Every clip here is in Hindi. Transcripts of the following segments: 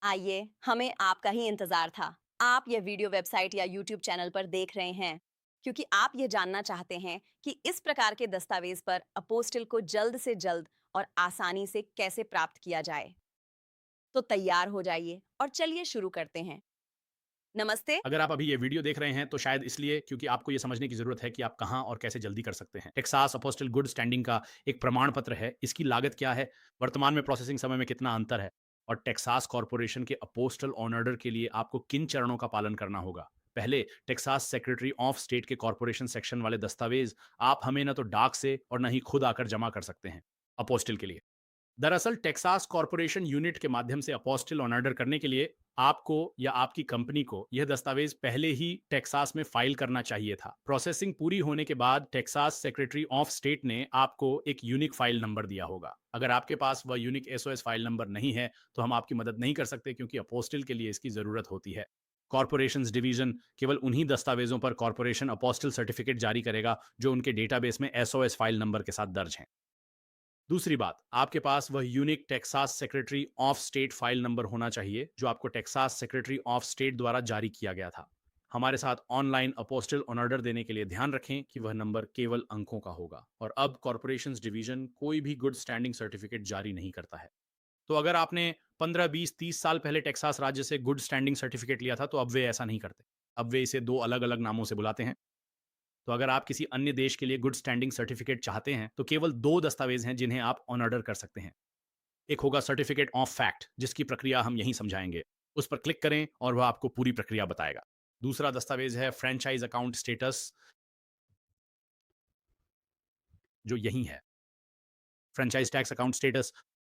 आइए, हमें आपका ही इंतजार था। आप ये वीडियो वेबसाइट या यूट्यूब चैनल पर देख रहे हैं क्योंकि आप ये जानना चाहते हैं कि इस प्रकार के दस्तावेज पर अपोस्टिल को जल्द से जल्द और आसानी से कैसे प्राप्त किया जाए। तो तैयार हो जाइए और चलिए शुरू करते हैं। नमस्ते। अगर आप अभी ये वीडियो देख रहे हैं तो शायद इसलिए क्योंकि आपको ये समझने की जरूरत है कि आप कहां और कैसे जल्दी कर सकते हैं। टेक्सास अपोस्टल गुड स्टैंडिंग का एक प्रमाण पत्र है। इसकी लागत क्या है, वर्तमान में प्रोसेसिंग समय में कितना अंतर है, और टेक्सास कॉर्पोरेशन के अपोस्टल ऑन ऑर्डर के लिए आपको किन चरणों का पालन करना होगा। पहले, टेक्सास सेक्रेटरी ऑफ स्टेट के कॉर्पोरेशन सेक्शन वाले दस्तावेज आप हमें न तो डाक से और न ही खुद आकर जमा कर सकते हैं अपोस्टल के लिए। दरअसल टेक्सास कॉर्पोरेशन यूनिट के माध्यम से अपोस्टिल ऑन ऑर्डर करने के लिए आपको या आपकी कंपनी को यह दस्तावेज पहले ही टेक्सास में फाइल करना चाहिए था। प्रोसेसिंग पूरी होने के बाद टेक्सास सेक्रेटरी ऑफ स्टेट ने आपको एक यूनिक फाइल नंबर दिया होगा। अगर आपके पास वह यूनिक एसओएस फाइल नंबर नहीं है तो हम आपकी मदद नहीं कर सकते, क्योंकि अपोस्टिल के लिए इसकी जरूरत होती है। कॉर्पोरेशन डिवीजन केवल उन्हीं दस्तावेजों पर कॉर्पोरेशन अपोस्टिल सर्टिफिकेट जारी करेगा जो उनके डेटाबेस में एसओएस फाइल नंबर के साथ दर्ज हैं। दूसरी बात, आपके पास वह unique Texas secretary of state file number होना चाहिए जो आपको टेक्सास सेक्रेटरी ऑफ स्टेट द्वारा जारी किया गया था। हमारे साथ ऑनलाइन अपोस्टल ऑन ऑर्डर देने के लिए ध्यान रखें कि वह नंबर केवल अंकों का होगा। और अब कॉर्पोरेशन डिवीजन कोई भी गुड स्टैंडिंग सर्टिफिकेट जारी नहीं करता है। तो अगर आपने 15, 20, 30 साल पहले टेक्सास राज्य से गुड स्टैंडिंग सर्टिफिकेट लिया था तो अब वे ऐसा नहीं करते। अब वे इसे दो अलग अलग नामों से बुलाते हैं। तो अगर आप किसी अन्य देश के लिए गुड स्टैंडिंग सर्टिफिकेट चाहते हैं तो केवल दो दस्तावेज हैं जिन्हें आप ऑन ऑर्डर कर सकते हैं। एक होगा सर्टिफिकेट ऑफ फैक्ट, जिसकी प्रक्रिया हम यहीं समझाएंगे। उस पर क्लिक करें और वह आपको पूरी प्रक्रिया बताएगा। दूसरा दस्तावेज है फ्रेंचाइज अकाउंट स्टेटस, जो यही है। Franchise tax account status.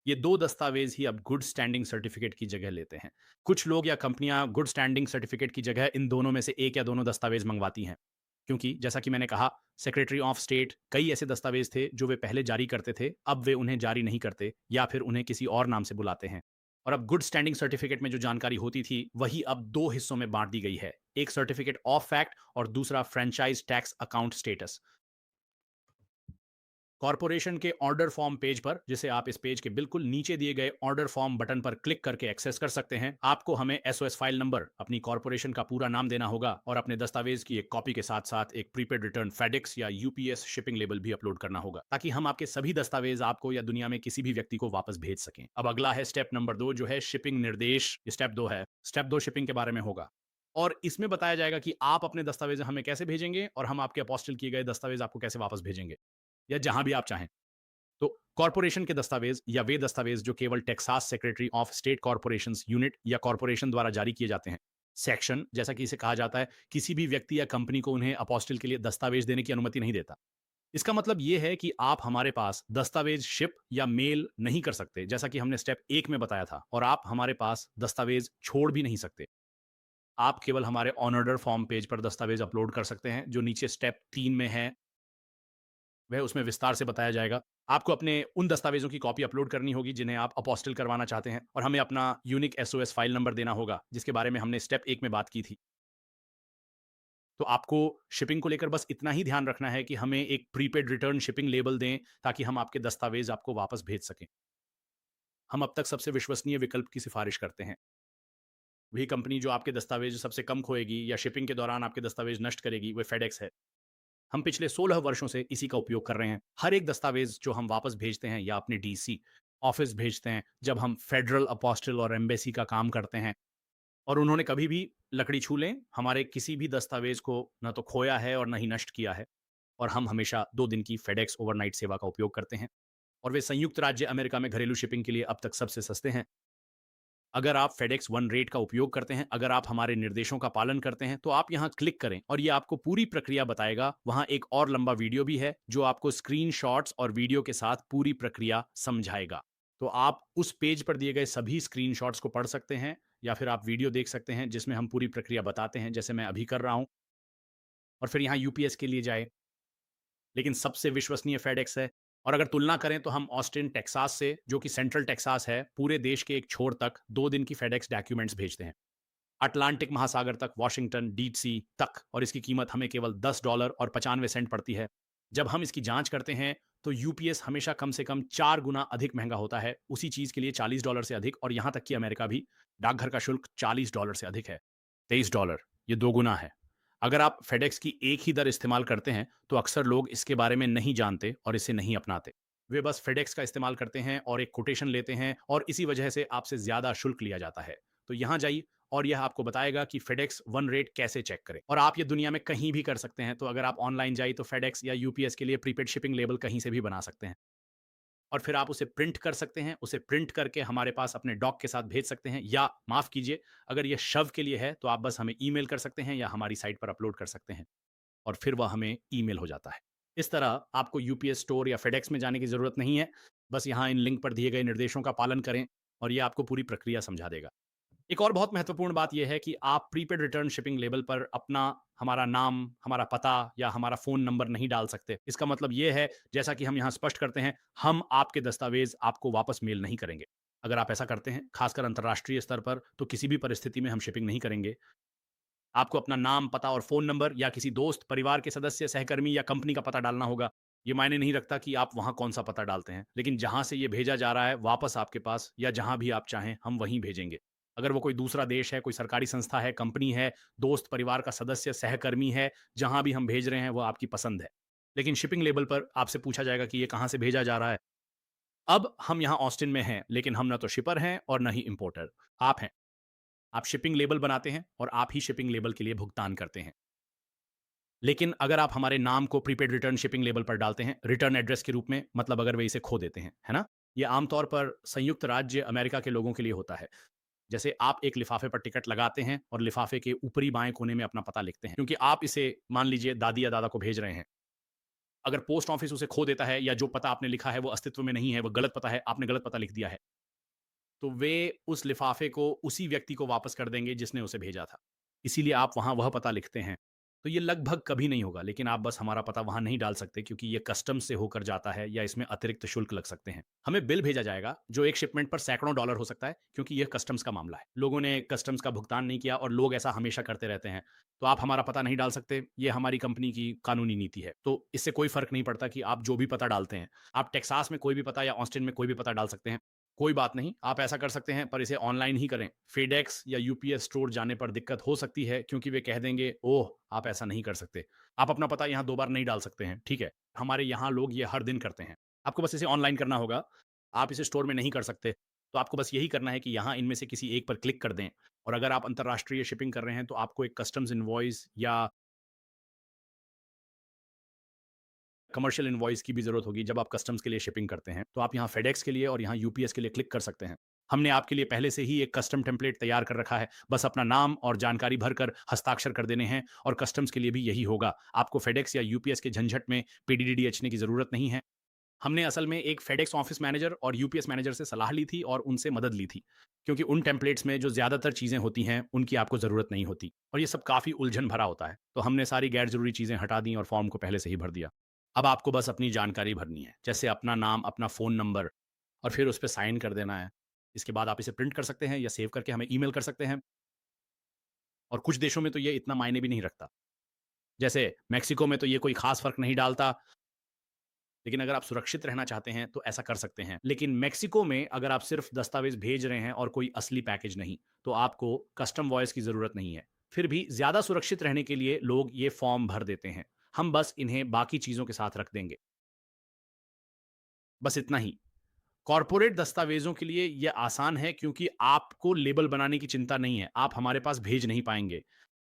ये दो दस्तावेज ही अब गुड स्टैंडिंग सर्टिफिकेट की जगह लेते हैं। कुछ लोग या कंपनियां गुड स्टैंडिंग सर्टिफिकेट की जगह इन दोनों में से एक या दोनों दस्तावेज मंगवाती हैं, क्योंकि जैसा कि मैंने कहा, सेक्रेटरी ऑफ स्टेट कई ऐसे दस्तावेज थे जो वे पहले जारी करते थे, अब वे उन्हें जारी नहीं करते या फिर उन्हें किसी और नाम से बुलाते हैं। और अब गुड स्टैंडिंग सर्टिफिकेट में जो जानकारी होती थी वही अब दो हिस्सों में बांट दी गई है। एक सर्टिफिकेट ऑफ फैक्ट और दूसरा franchise tax account status. Corporation के ऑर्डर फॉर्म पेज पर, जिसे आप इस पेज के बिल्कुल नीचे दिए गए ऑर्डर फॉर्म बटन पर क्लिक करके एक्सेस कर सकते हैं, आपको हमें एसओएस फाइल नंबर, अपनी कॉर्पोरेशन का पूरा नाम देना होगा और अपने दस्तावेज की एक कॉपी के साथ साथ एक प्रीपेड रिटर्न फेडेक्स या यूपीएस शिपिंग लेबल भी अपलोड करना होगा, ताकि हम आपके सभी दस्तावेज आपको या दुनिया में किसी भी व्यक्ति को वापस भेज सकें। अब अगला है स्टेप नंबर 2, जो है शिपिंग निर्देश। स्टेप 2 है। स्टेप 2 शिपिंग के बारे में होगा और इसमें बताया जाएगा कि आप अपने दस्तावेज हमें कैसे भेजेंगे और हम आपके अपोस्टल किए गए दस्तावेज आपको कैसे वापस भेजेंगे, या जहां भी आप चाहें। तो कॉर्पोरेशन के दस्तावेज या वे दस्तावेज जो केवल Texas secretary of state corporation unit या कॉर्पोरेशन द्वारा जारी किए जाते हैं। सेक्शन, जैसा कि इसे कहा जाता है, किसी भी व्यक्ति या कंपनी को उन्हें अपोस्टल के लिए दस्तावेज देने की अनुमति नहीं देता। इसका मतलब यह है कि आप हमारे पास दस्तावेज शिप या मेल नहीं कर सकते, जैसा कि हमने स्टेप 1 में बताया था, और आप हमारे पास दस्तावेज छोड़ भी नहीं सकते। आप केवल हमारे ऑन ऑर्डर फॉर्म पेज पर दस्तावेज अपलोड कर सकते हैं, जो नीचे स्टेप 3 में है। वह उसमें विस्तार से बताया जाएगा। आपको अपने उन दस्तावेज़ों की कॉपी अपलोड करनी होगी जिन्हें आप अपोस्टिल करवाना चाहते हैं, और हमें अपना यूनिक एसओएस फाइल नंबर देना होगा, जिसके बारे में हमने स्टेप 1 में बात की थी। तो आपको शिपिंग को लेकर बस इतना ही ध्यान रखना है कि हमें एक प्रीपेड रिटर्न शिपिंग लेबल दें, ताकि हम आपके दस्तावेज़ आपको वापस भेज सकें। हम अब तक सबसे विश्वसनीय विकल्प की सिफारिश करते हैं। वही कंपनी जो आपके दस्तावेज़ सबसे कम खोएगी या शिपिंग के दौरान आपके दस्तावेज़ नष्ट करेगी, वह फेडेक्स है। हम पिछले 16 वर्षों से इसी का उपयोग कर रहे हैं। हर एक दस्तावेज जो हम वापस भेजते हैं या अपने डीसी ऑफिस भेजते हैं, जब हम फेडरल अपोस्टल और एम्बेसी का काम करते हैं, और उन्होंने कभी भी लकड़ी छू लें, हमारे किसी भी दस्तावेज को न तो खोया है और न ही नष्ट किया है। और हम हमेशा 2 दिन की फेडेक्स ओवरनाइट सेवा का उपयोग करते हैं, और वे संयुक्त राज्य अमेरिका में घरेलू शिपिंग के लिए अब तक सबसे सस्ते हैं। अगर आप फेडेक्स वन रेट का उपयोग करते हैं, अगर आप हमारे निर्देशों का पालन करते हैं, तो आप यहां क्लिक करें और ये आपको पूरी प्रक्रिया बताएगा। वहां एक और लंबा वीडियो भी है जो आपको स्क्रीनशॉट्स और वीडियो के साथ पूरी प्रक्रिया समझाएगा। तो आप उस पेज पर दिए गए सभी स्क्रीनशॉट्स को पढ़ सकते हैं, या फिर आप वीडियो देख सकते हैं जिसमें हम पूरी प्रक्रिया बताते हैं, जैसे मैं अभी कर रहा हूं। और फिर यहां यूपीएस के लिए जाए, लेकिन सबसे विश्वसनीय फेडेक्स है। और अगर तुलना करें तो हम ऑस्टिन टेक्सास से, जो कि सेंट्रल टेक्सास है, पूरे देश के एक छोर तक 2 दिन की फेडेक्स डॉक्यूमेंट्स भेजते हैं। अटलांटिक महासागर तक, वॉशिंगटन डीसी तक, और इसकी कीमत हमें केवल $10 और 95 सेंट पड़ती है। जब हम इसकी जांच करते हैं तो यूपीएस हमेशा कम से कम 4 गुना अधिक महंगा होता है उसी चीज के लिए $40 से अधिक, और यहां तक कि अमेरिका भी डाकघर का शुल्क $40 से अधिक है, $23, ये 2 गुना है। अगर आप फेडेक्स की एक ही दर इस्तेमाल करते हैं तो अक्सर लोग इसके बारे में नहीं जानते और इसे नहीं अपनाते। वे बस फेडेक्स का इस्तेमाल करते हैं और एक कोटेशन लेते हैं, और इसी वजह से आपसे ज्यादा शुल्क लिया जाता है। तो यहां जाइए और यह आपको बताएगा कि फेडेक्स वन रेट कैसे चेक करें, और आप ये दुनिया में कहीं भी कर सकते हैं। तो अगर आप ऑनलाइन जाइए तो फेडेक्स या यूपीएस के लिए प्रीपेड शिपिंग लेबल कहीं से भी बना सकते हैं, और फिर आप उसे प्रिंट कर सकते हैं। उसे प्रिंट करके हमारे पास अपने डॉक के साथ भेज सकते हैं, या माफ कीजिए, अगर यह शव के लिए है तो आप बस हमें ईमेल कर सकते हैं या हमारी साइट पर अपलोड कर सकते हैं, और फिर वह हमें ईमेल हो जाता है। इस तरह आपको यूपीएस स्टोर या फेडेक्स में जाने की जरूरत नहीं है। बस यहाँ इन लिंक पर दिए गए निर्देशों का पालन करें और यह आपको पूरी प्रक्रिया समझा देगा। एक और बहुत महत्वपूर्ण बात यह है कि आप प्रीपेड रिटर्न शिपिंग लेबल पर अपना हमारा नाम, हमारा पता या हमारा फ़ोन नंबर नहीं डाल सकते। इसका मतलब यह है, जैसा कि हम यहाँ स्पष्ट करते हैं, हम आपके दस्तावेज़ आपको वापस मेल नहीं करेंगे। अगर आप ऐसा करते हैं, खासकर अंतर्राष्ट्रीय स्तर पर, तो किसी भी परिस्थिति में हम शिपिंग नहीं करेंगे। आपको अपना नाम, पता और फ़ोन नंबर या किसी दोस्त, परिवार के सदस्य, सहकर्मी या कंपनी का पता डालना होगा। ये मायने नहीं रखता कि आप वहाँ कौन-सा पता डालते हैं, लेकिन जहाँ से ये भेजा जा रहा है, वापस आपके पास या जहाँ भी आप चाहें, हम वहीं भेजेंगे। अगर वो कोई दूसरा देश है, कोई सरकारी संस्था है, कंपनी है, दोस्त, परिवार का सदस्य, सहकर्मी है, जहाँ भी हम भेज रहे हैं, वो आपकी पसंद है। लेकिन शिपिंग लेबल पर आपसे पूछा जाएगा कि ये कहाँ से भेजा जा रहा है। अब हम यहाँ ऑस्टिन में हैं, लेकिन हम ना तो शिपर हैं और ना ही इंपोर्टर। आप हैं। आप शिपिंग लेबल बनाते हैं और आप ही शिपिंग लेबल के लिए भुगतान करते हैं। लेकिन अगर आप हमारे नाम को प्रीपेड रिटर्न शिपिंग लेबल पर डालते हैं, रिटर्न एड्रेस के रूप में, मतलब अगर वे इसे खो देते हैं, है ना? ये आमतौर पर संयुक्त राज्य अमेरिका के लोगों के लिए होता है। जैसे आप एक लिफाफे पर टिकट लगाते हैं और लिफाफे के ऊपरी बाएं कोने में अपना पता लिखते हैं, क्योंकि आप इसे मान लीजिए दादी या दादा को भेज रहे हैं। अगर पोस्ट ऑफिस उसे खो देता है या जो पता आपने लिखा है वो अस्तित्व में नहीं है, वो गलत पता है, आपने गलत पता लिख दिया है, तो वे उस लिफाफे को उसी व्यक्ति को वापस कर देंगे जिसने उसे भेजा था। इसीलिए आप वहाँ वह पता लिखते हैं। तो ये लगभग कभी नहीं होगा, लेकिन आप बस हमारा पता वहाँ नहीं डाल सकते क्योंकि ये कस्टम्स से होकर जाता है या इसमें अतिरिक्त शुल्क लग सकते हैं। हमें बिल भेजा जाएगा जो एक शिपमेंट पर सैकड़ों डॉलर हो सकता है, क्योंकि यह कस्टम्स का मामला है। लोगों ने कस्टम्स का भुगतान नहीं किया और लोग ऐसा हमेशा करते रहते हैं। तो आप हमारा पता नहीं डाल सकते, ये हमारी कंपनी की कानूनी नीति है। तो इससे कोई फ़र्क नहीं पड़ता कि आप जो भी पता डालते हैं। आप टेक्सास में कोई भी पता या ऑस्टिन में कोई भी पता डाल सकते हैं। कोई बात नहीं, आप ऐसा कर सकते हैं, पर इसे ऑनलाइन ही करें। फेडेक्स या यूपीएस स्टोर जाने पर दिक्कत हो सकती है क्योंकि वे कह देंगे, "ओह! आप ऐसा नहीं कर सकते। आप अपना पता यहाँ 2 बार नहीं डाल सकते हैं।" ठीक है, हमारे यहाँ लोग ये हर दिन करते हैं। आपको बस इसे ऑनलाइन करना होगा। आप इसे स्टोर में नहीं कर सकते। तो आपको बस यही करना है कि यहाँ इनमें से किसी एक पर क्लिक कर दें, और अगर आप अंतर्राष्ट्रीय शिपिंग कर रहे हैं, तो आपको एक कस्टम्स इनवॉइस या कमर्शियल इनवॉइस की भी ज़रूरत होगी जब आप कस्टम्स के लिए शिपिंग करते हैं। तो आप यहाँ फेडेक्स के लिए और यहाँ यूपीएस के लिए क्लिक कर सकते हैं। हमने आपके लिए पहले से ही एक कस्टम टेम्पलेट तैयार कर रखा है। बस अपना नाम और जानकारी भरकर हस्ताक्षर कर देने हैं, और कस्टम्स के लिए भी यही होगा। आपको फेडेक्स या यूपीएस के झंझट में पीडीडीएचने की ज़रूरत नहीं है। हमने असल में एक फेडेक्स ऑफिस मैनेजर और यूपीएस मैनेजर से सलाह ली थी और उनसे मदद ली थी, क्योंकि उन टेम्पलेट्स में जो ज़्यादातर चीज़ें होती हैं, उनकी आपको ज़रूरत नहीं होती, और ये सब काफ़ी उलझन भरा होता है। तो हमने सारी गैर ज़रूरी चीज़ें हटा दी और फॉर्म को पहले से ही भर दिया। अब आपको बस अपनी जानकारी भरनी है, जैसे अपना नाम, अपना फ़ोन नंबर, और फिर उस पे साइन कर देना है। इसके बाद आप इसे प्रिंट कर सकते हैं या सेव करके हमें ईमेल कर सकते हैं, और कुछ देशों में तो ये इतना मायने भी नहीं रखता। जैसे मेक्सिको में तो ये कोई ख़ास फ़र्क नहीं डालता, लेकिन अगर आप सुरक्षित रहना चाहते हैं तो ऐसा कर सकते हैं। लेकिन मेक्सिको में अगर आप सिर्फ़ दस्तावेज़ भेज रहे हैं और कोई असली पैकेज नहीं, तो आपको कस्टम वॉइस की ज़रूरत नहीं है। फिर भी ज़्यादा सुरक्षित रहने के लिए लोग ये फ़ॉर्म भर देते हैं। हम बस इन्हें बाकी चीज़ों के साथ रख देंगे। बस इतना ही। कॉर्पोरेट दस्तावेज़ों के लिए ये आसान है क्योंकि आपको लेबल बनाने की चिंता नहीं है। आप हमारे पास भेज नहीं पाएँगे।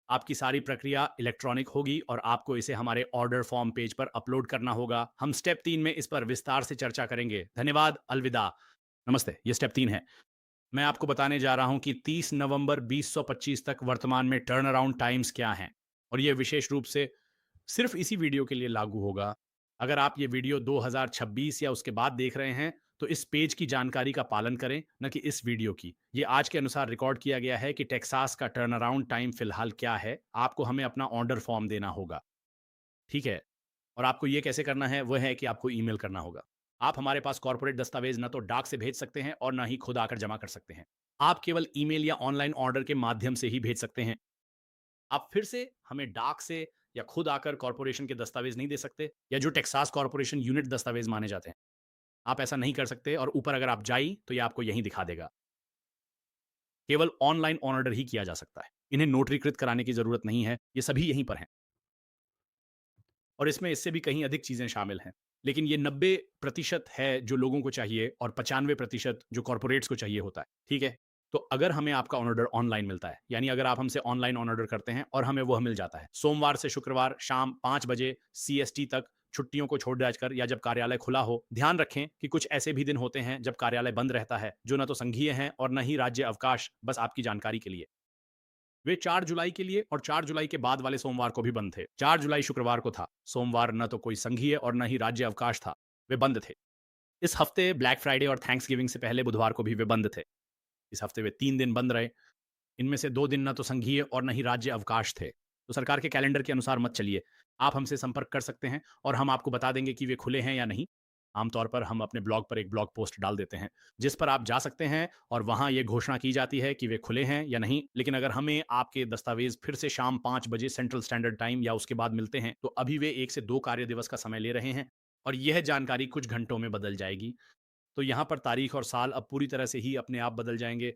आपकी सारी प्रक्रिया इलेक्ट्रॉनिक होगी और आपको इसे हमारे ऑर्डर फॉर्म पेज पर अपलोड करना होगा। हम स्टेप 3 में इस पर विस्तार से चर्चा करेंगे। धन्यवाद, अलविदा। नमस्ते, ये स्टेप 3 है। मैं आपको बताने जा रहा हूं कि 30 नवंबर 2025 तक वर्तमान में टर्न अराउंड टाइम्स क्या हैं, और ये विशेष रूप से सिर्फ इसी वीडियो के लिए लागू होगा। अगर आप ये वीडियो 2026 या उसके बाद देख रहे हैं, तो इस पेज की जानकारी का पालन करें, न कि इस वीडियो की। ये आज के अनुसार रिकॉर्ड किया गया है कि टेक्सास का टर्न अराउंड टाइम फिलहाल क्या है। आपको हमें अपना ऑर्डर फॉर्म देना होगा, ठीक है? और आपको ये कैसे करना है, वह है कि आपको ईमेल करना होगा। आप हमारे पास कॉर्पोरेट दस्तावेज ना तो डाक से भेज सकते हैं और ना ही खुद आकर जमा कर सकते हैं। आप केवल ईमेल या ऑनलाइन ऑर्डर के माध्यम से ही भेज सकते हैं। आप फिर से हमें डाक से या खुद आकर कॉर्पोरेशन के दस्तावेज नहीं दे सकते, या जो टेक्सास कॉर्पोरेशन यूनिट दस्तावेज माने जाते हैं, आप ऐसा नहीं कर सकते। और ऊपर अगर आप जाई तो ये आपको यहीं दिखा देगा। केवल ऑनलाइन ऑर्डर ही किया जा सकता है, इन्हें नोटरीकृत कराने की जरूरत नहीं है, ये सभी यहीं पर हैं। और इसमें इससे भी कहीं अधिक चीजें शामिल हैं, लेकिन ये 90% है जो लोगों को चाहिए और 95% जो कॉर्पोरेट्स को चाहिए होता है। ठीक है, तो अगर हमें आपका ऑर्डर ऑनलाइन मिलता है, यानी अगर आप हमसे ऑनलाइन ऑर्डर करते हैं और हमें वह मिल जाता है सोमवार से शुक्रवार शाम 5 बजे CST तक, छुट्टियों को छोड़ कर, या जब कार्यालय खुला हो। ध्यान रखें कि कुछ ऐसे भी दिन होते हैं जब कार्यालय बंद रहता है, जो ना तो संघीय हैं और न ही राज्य अवकाश। बस आपकी जानकारी के लिए, वे 4 जुलाई के लिए और 4 जुलाई के बाद वाले सोमवार को भी बंद थे। 4 जुलाई शुक्रवार को था, सोमवार न तो कोई संघीय और न ही राज्य अवकाश था, वे बंद थे। इस हफ्ते ब्लैक फ्राइडे और थैंक्सगिविंग से पहले बुधवार को भी वे बंद थे। इस हफ्ते वे 3 दिन बंद रहे। इनमें से 2 दिन न तो संघीय और न ही राज्य अवकाश थे। तो सरकार के कैलेंडर के अनुसार मत चलिए। आप हमसे संपर्क कर सकते हैं और हम आपको बता देंगे कि वे खुले हैं या नहीं। आमतौर पर हम अपने ब्लॉग पर एक ब्लॉग पोस्ट डाल देते हैं, जिस पर आप जा सकते हैं और वहाँ ये घोषणा की जाती है कि वे खुले हैं या नहीं। लेकिन अगर हमें आपके दस्तावेज़ फिर से शाम 5 बजे सेंट्रल स्टैंडर्ड टाइम या उसके बाद मिलते हैं, तो अभी वे 1 से 2 कार्य दिवस का समय ले रहे हैं और यह जानकारी कुछ घंटों में बदल जाएगी। तो यहाँ पर तारीख और साल अब पूरी तरह से ही अपने आप बदल जाएँगे।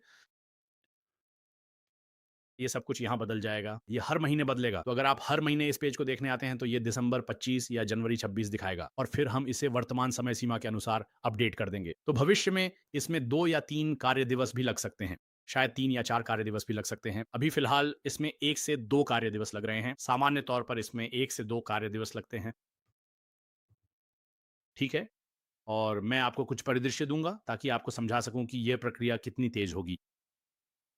ये सब कुछ यहाँ बदल जाएगा। ये हर महीने बदलेगा। तो अगर आप हर महीने इस पेज को देखने आते हैं, तो ये दिसंबर 25 या जनवरी 26 दिखाएगा और फिर हम इसे वर्तमान समय सीमा के अनुसार अपडेट कर देंगे। तो भविष्य में इसमें 2 या 3 कार्य दिवस भी लग सकते हैं। शायद 3 या 4 कार्य दिवस भी लग सकते हैं। अभी फिलहाल इसमें 1 से 2 कार्य दिवस लग रहे हैं। सामान्य तौर पर इसमें 1 से 2 कार्य दिवस लगते हैं। ठीक है? और मैं आपको कुछ परिदृश्य दूँगा ताकि आपको समझा सकूँ कि ये प्रक्रिया कितनी तेज़ होगी।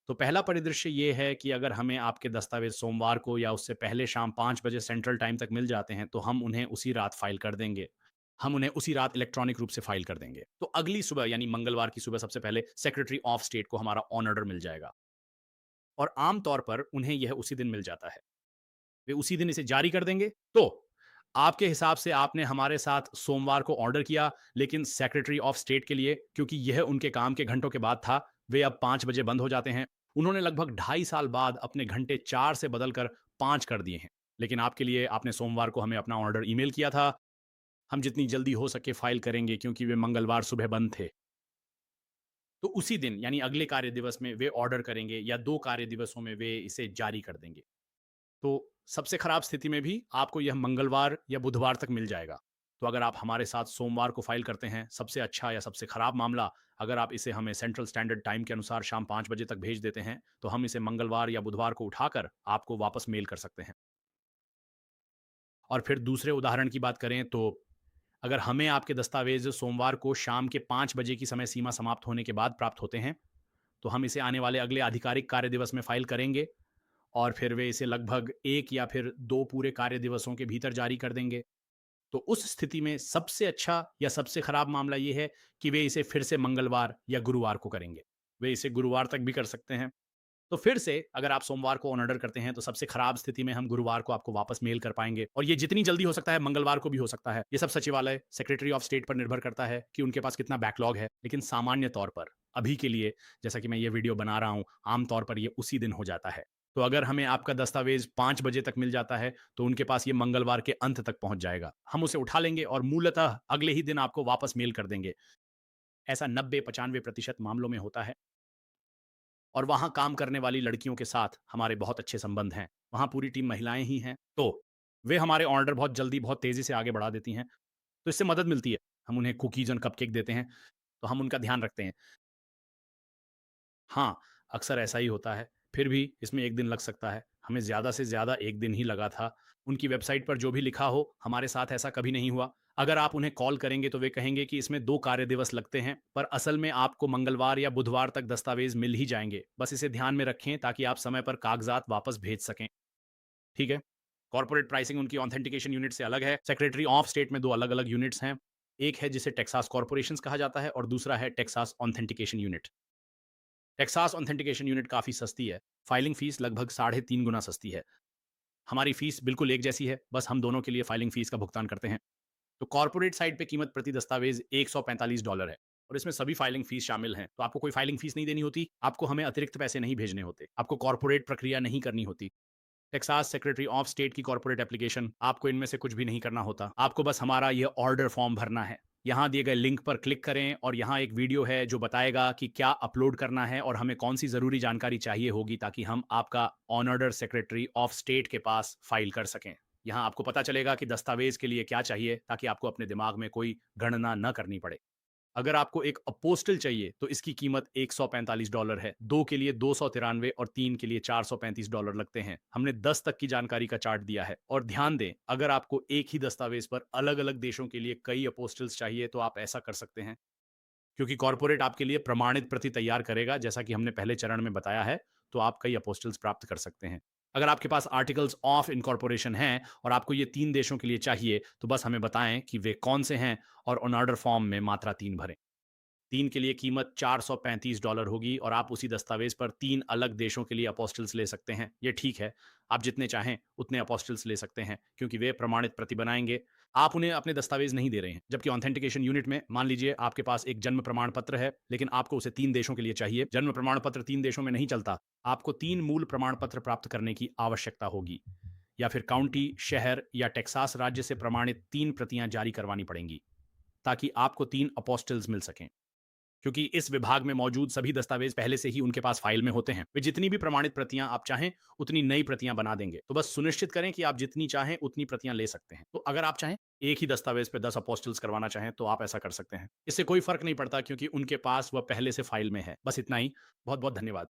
तो पहला परिदृश्य ये है कि अगर हमें आपके दस्तावेज सोमवार को या उससे पहले शाम 5 बजे सेंट्रल टाइम तक मिल जाते हैं, तो हम उन्हें उसी रात फाइल कर देंगे। हम उन्हें उसी रात इलेक्ट्रॉनिक रूप से फाइल कर देंगे। तो अगली सुबह यानी मंगलवार की सुबह सबसे पहले सेक्रेटरी ऑफ स्टेट को हमारा ऑन ऑर्डर मिल जाएगा और आम तौर पर उन्हें यह उसी दिन मिल जाता है। वे उसी दिन इसे जारी कर देंगे। तो आपके हिसाब से आपने हमारे साथ सोमवार को ऑर्डर किया, लेकिन सेक्रेटरी ऑफ स्टेट के लिए, क्योंकि यह उनके काम के घंटों के बाद था, वे अब 5 बजे बंद हो जाते हैं। उन्होंने लगभग 2.5 साल बाद अपने घंटे 4 से बदलकर 5 कर दिए हैं। लेकिन आपके लिए आपने सोमवार को हमें अपना ऑर्डर ईमेल किया था। हम जितनी जल्दी हो सके फाइल करेंगे क्योंकि वे मंगलवार सुबह बंद थे। तो उसी दिन यानी अगले कार्य दिवस में वे ऑर्डर करेंगे या 2 कार्य दिवसों में वे इसे जारी कर देंगे। तो सबसे खराब स्थिति में भी आपको यह मंगलवार या बुधवार तक मिल जाएगा। तो अगर आप हमारे साथ सोमवार को फाइल करते हैं, सबसे अच्छा या सबसे खराब मामला, अगर आप इसे हमें सेंट्रल स्टैंडर्ड टाइम के अनुसार शाम 5 बजे तक भेज देते हैं, तो हम इसे मंगलवार या बुधवार को उठाकर आपको वापस मेल कर सकते हैं। और फिर दूसरे उदाहरण की बात करें तो अगर हमें आपके दस्तावेज सोमवार को शाम के 5 बजे की समय सीमा समाप्त होने के बाद प्राप्त होते हैं, तो हम इसे आने वाले अगले आधिकारिक कार्य दिवस में फाइल करेंगे और फिर वे इसे लगभग 1 या फिर 2 पूरे कार्य दिवसों के भीतर जारी कर देंगे। तो उस स्थिति में सबसे अच्छा या सबसे खराब मामला ये है कि वे इसे फिर से मंगलवार या गुरुवार को करेंगे। वे इसे गुरुवार तक भी कर सकते हैं। तो फिर से अगर आप सोमवार को ऑन ऑर्डर करते हैं, तो सबसे खराब स्थिति में हम गुरुवार को आपको वापस मेल कर पाएंगे और ये जितनी जल्दी हो सकता है मंगलवार को भी हो सकता है। ये सब सचिवालय सेक्रेटरी ऑफ स्टेट पर निर्भर करता है कि उनके पास कितना बैकलॉग है। लेकिन सामान्य तौर पर अभी के लिए, जैसा कि मैं ये वीडियो बना रहा हूँ, आमतौर पर ये उसी दिन हो जाता है। तो अगर हमें आपका दस्तावेज 5 बजे तक मिल जाता है, तो उनके पास ये मंगलवार के अंत तक पहुंच जाएगा। हम उसे उठा लेंगे और मूलतः अगले ही दिन आपको वापस मेल कर देंगे। ऐसा 90-95% मामलों में होता है और वहाँ काम करने वाली लड़कियों के साथ हमारे बहुत अच्छे संबंध हैं। वहाँ पूरी टीम महिलाएँ ही हैं, तो वे हमारे ऑर्डर बहुत जल्दी, बहुत तेज़ी से आगे बढ़ा देती हैं। तो इससे मदद मिलती है। हम उन्हें कुकीज़ और कपकेक देते हैं, तो हम उनका ध्यान रखते हैं। हाँ, अक्सर ऐसा ही होता है। फिर भी इसमें 1 दिन लग सकता है। हमें ज़्यादा से ज़्यादा 1 दिन ही लगा था। उनकी वेबसाइट पर जो भी लिखा हो, हमारे साथ ऐसा कभी नहीं हुआ। अगर आप उन्हें कॉल करेंगे तो वे कहेंगे कि इसमें 2 कार्य दिवस लगते हैं, पर असल में आपको मंगलवार या बुधवार तक दस्तावेज़ मिल ही जाएँगे। बस इसे ध्यान में रखें ताकि आप समय पर कागज़ात वापस भेज सकें। ठीक है? कॉर्पोरेट प्राइसिंग उनकी ऑथेंटिकेशन यूनिट से अलग है। सेक्रेटरी ऑफ स्टेट में 2 अलग-अलग यूनिट्स हैं। एक है जिसे टेक्सास कॉर्पोरेशंस कहा जाता है और दूसरा है Texas authentication unit. Texas authentication unit काफ़ी सस्ती है। फाइलिंग फ़ीस लगभग साढ़े 3 गुना सस्ती है। हमारी फ़ीस बिल्कुल एक जैसी है, बस हम दोनों के लिए फाइलिंग फ़ीस का भुगतान करते हैं। तो कॉर्पोरेट साइड पे कीमत प्रति दस्तावेज़ $145 है और इसमें सभी फाइलिंग फ़ीस शामिल हैं। तो आपको कोई फाइलिंग फ़ीस नहीं देनी होती, आपको हमें अतिरिक्त पैसे नहीं भेजने होते, आपको कॉर्पोरेट प्रक्रिया नहीं करनी होती। टेक्सास सेक्रेटरी ऑफ स्टेट की कॉर्पोरेट एप्लीकेशन, आपको इनमें से कुछ भी नहीं करना होता। आपको बस हमारा ये ऑर्डर फॉर्म भरना है। यहाँ दिए गए लिंक पर क्लिक करें और यहाँ एक वीडियो है जो बताएगा कि क्या अपलोड करना है और हमें कौन सी ज़रूरी जानकारी चाहिए होगी ताकि हम आपका on order secretary of state के पास फाइल कर सकें। यहाँ आपको पता चलेगा कि दस्तावेज के लिए क्या चाहिए ताकि आपको अपने दिमाग में कोई गणना न करनी पड़े। अगर आपको एक अपोस्टल चाहिए तो इसकी कीमत $145 है। 2 के लिए 293 और 3 के लिए $435 लगते हैं। हमने 10 तक की जानकारी का चार्ट दिया है। और ध्यान दें, अगर आपको एक ही दस्तावेज पर अलग अलग देशों के लिए कई अपोस्टल्स चाहिए तो आप ऐसा कर सकते हैं, क्योंकि कॉर्पोरेट आपके लिए प्रमाणित प्रति तैयार करेगा। जैसा कि हमने पहले चरण में बताया है, तो आप कई अपोस्टल्स प्राप्त कर सकते हैं। अगर आपके पास आर्टिकल्स ऑफ इनकॉर्पोरेशन हैं और आपको ये 3 देशों के लिए चाहिए, तो बस हमें बताएं कि वे कौन से हैं और ऑन ऑर्डर फॉर्म में मात्रा 3 भरें। 3 के लिए कीमत $435 होगी और आप उसी दस्तावेज पर 3 अलग देशों के लिए अपोस्टल्स ले सकते हैं। ये ठीक है, आप जितने चाहें उतने अपोस्टल्स ले सकते हैं, क्योंकि वे प्रमाणित प्रति बनाएंगे। आप उन्हें अपने दस्तावेज नहीं दे रहे हैं। जबकि ऑथेंटिकेशन यूनिट में मान लीजिए आपके पास एक जन्म प्रमाण पत्र है, लेकिन आपको उसे 3 देशों के लिए चाहिए। जन्म प्रमाण पत्र 3 देशों में नहीं चलता। आपको 3 मूल प्रमाण पत्र प्राप्त करने की आवश्यकता होगी, या फिर काउंटी, शहर या टेक्सास राज्य से प्रमाणित 3 प्रतियां जारी करवानी पड़ेंगी, ताकि आपको 3 अपोस्टल्स मिल सकें। क्योंकि इस विभाग में मौजूद सभी दस्तावेज पहले से ही उनके पास फाइल में होते हैं। वे जितनी भी प्रमाणित प्रतियां आप चाहें उतनी नई प्रतियां बना देंगे। तो बस सुनिश्चित करें कि आप जितनी चाहें उतनी प्रतियां ले सकते हैं। तो अगर आप चाहें एक ही दस्तावेज पे 10 अपोस्टल्स करवाना चाहें तो आप ऐसा कर सकते हैं। इससे कोई फर्क नहीं पड़ता, क्योंकि उनके पास वह पहले से फाइल में है। बस इतना ही। बहुत बहुत धन्यवाद।